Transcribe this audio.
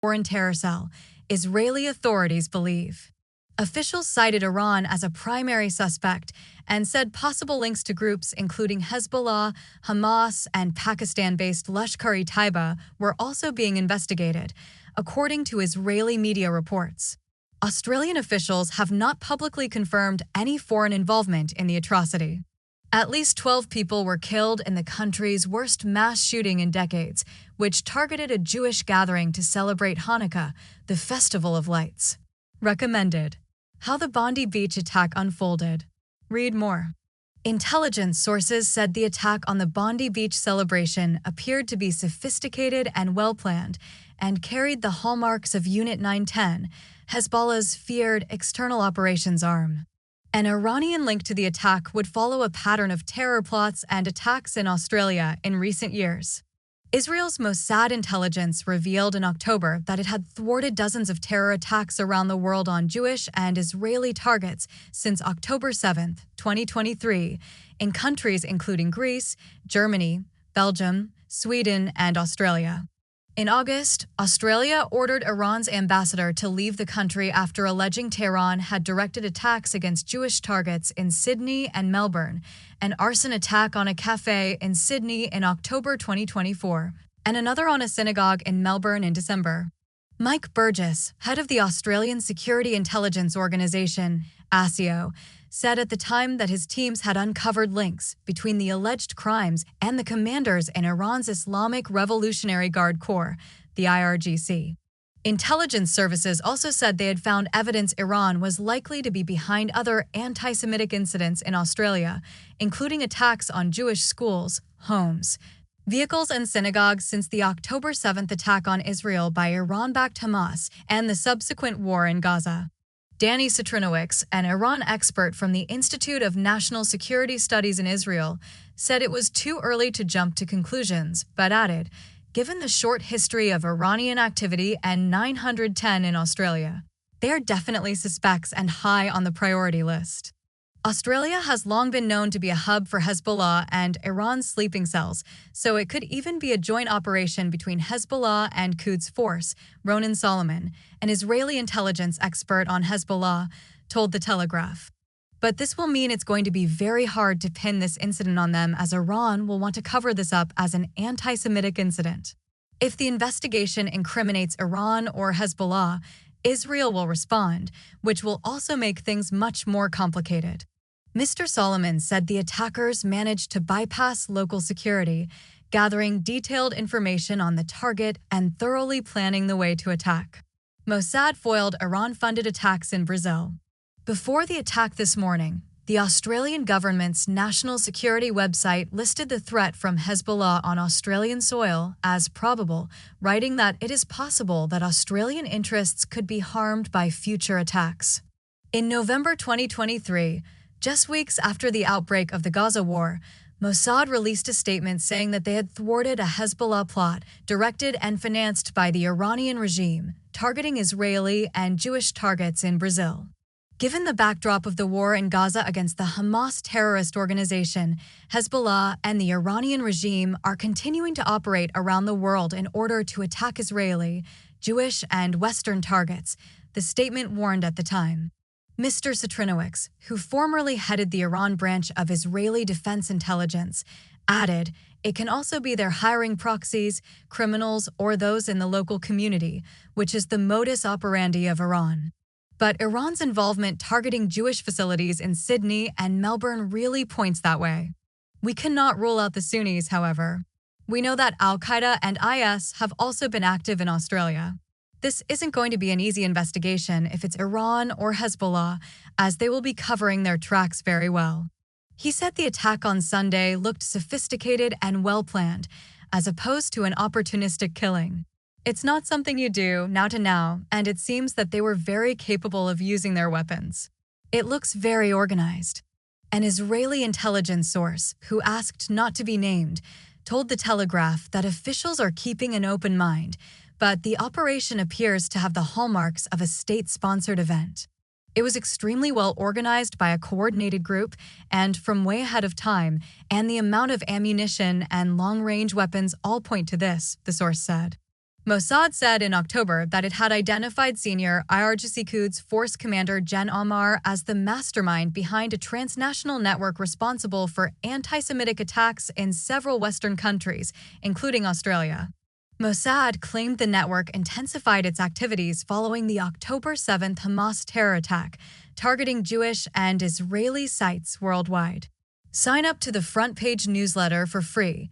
foreign terror cell, Israeli authorities believe. Officials cited Iran as a primary suspect and said possible links to groups including Hezbollah, Hamas, and Pakistan-based Lashkar-e-Taiba were also being investigated, according to Israeli media reports. Australian officials have not publicly confirmed any foreign involvement in the atrocity. At least 12 people were killed in the country's worst mass shooting in decades, which targeted a Jewish gathering to celebrate Hanukkah, the Festival of Lights. Recommended. How the Bondi Beach attack unfolded. Read more. Intelligence sources said the attack on the Bondi Beach celebration appeared to be sophisticated and well-planned and carried the hallmarks of Unit 910, Hezbollah's feared external operations arm. An Iranian link to the attack would follow a pattern of terror plots and attacks in Australia in recent years. Israel's Mossad intelligence revealed in October that it had thwarted dozens of terror attacks around the world on Jewish and Israeli targets since October 7, 2023, in countries including Greece, Germany, Belgium, Sweden, and Australia. In August, Australia ordered Iran's ambassador to leave the country after alleging Tehran had directed attacks against Jewish targets in Sydney and Melbourne, an arson attack on a cafe in Sydney in October 2024, and another on a synagogue in Melbourne in December. Mike Burgess, head of the Australian Security Intelligence Organisation, ASIO, said at the time that his teams had uncovered links between the alleged crimes and the commanders in Iran's Islamic Revolutionary Guard Corps, the IRGC. Intelligence services also said they had found evidence Iran was likely to be behind other anti-Semitic incidents in Australia, including attacks on Jewish schools, homes, vehicles, and synagogues since the October 7th attack on Israel by Iran-backed Hamas and the subsequent war in Gaza. Danny Citrinowicz, an Iran expert from the Institute of National Security Studies in Israel, said it was too early to jump to conclusions, but added, given the short history of Iranian activity and 910 in Australia, they are definitely suspects and high on the priority list. Australia has long been known to be a hub for Hezbollah and Iran's sleeping cells, so it could even be a joint operation between Hezbollah and Quds Force. Ronan Solomon, an Israeli intelligence expert on Hezbollah, told The Telegraph. But this will mean it's going to be very hard to pin this incident on them, as Iran will want to cover this up as an anti-Semitic incident. If the investigation incriminates Iran or Hezbollah, Israel will respond, which will also make things much more complicated. Mr. Solomon said the attackers managed to bypass local security, gathering detailed information on the target and thoroughly planning the way to attack. Mossad foiled Iran-funded attacks in Brazil. Before the attack this morning, the Australian government's national security website listed the threat from Hezbollah on Australian soil as probable, writing that it is possible that Australian interests could be harmed by future attacks. In November 2023, just weeks after the outbreak of the Gaza war, Mossad released a statement saying that they had thwarted a Hezbollah plot directed and financed by the Iranian regime, targeting Israeli and Jewish targets in Brazil. Given the backdrop of the war in Gaza against the Hamas terrorist organization, Hezbollah and the Iranian regime are continuing to operate around the world in order to attack Israeli, Jewish, and Western targets, the statement warned at the time. Mr. Citrinowicz, who formerly headed the Iran branch of Israeli Defense Intelligence, added, it can also be their hiring proxies, criminals, or those in the local community, which is the modus operandi of Iran. But Iran's involvement targeting Jewish facilities in Sydney and Melbourne really points that way. We cannot rule out the Sunnis, however. We know that Al-Qaeda and IS have also been active in Australia. This isn't going to be an easy investigation if it's Iran or Hezbollah, as they will be covering their tracks very well. He said the attack on Sunday looked sophisticated and well-planned, as opposed to an opportunistic killing. It's not something you do now to now, and it seems that they were very capable of using their weapons. It looks very organized. An Israeli intelligence source, who asked not to be named, told The Telegraph that officials are keeping an open mind, but the operation appears to have the hallmarks of a state-sponsored event. It was extremely well organized by a coordinated group and from way ahead of time, and the amount of ammunition and long-range weapons all point to this, the source said. Mossad said in October that it had identified senior IRGC force commander Jen Omar as the mastermind behind a transnational network responsible for anti-Semitic attacks in several Western countries, including Australia. Mossad claimed the network intensified its activities following the October 7th Hamas terror attack, targeting Jewish and Israeli sites worldwide. Sign up to the Front Page newsletter for free.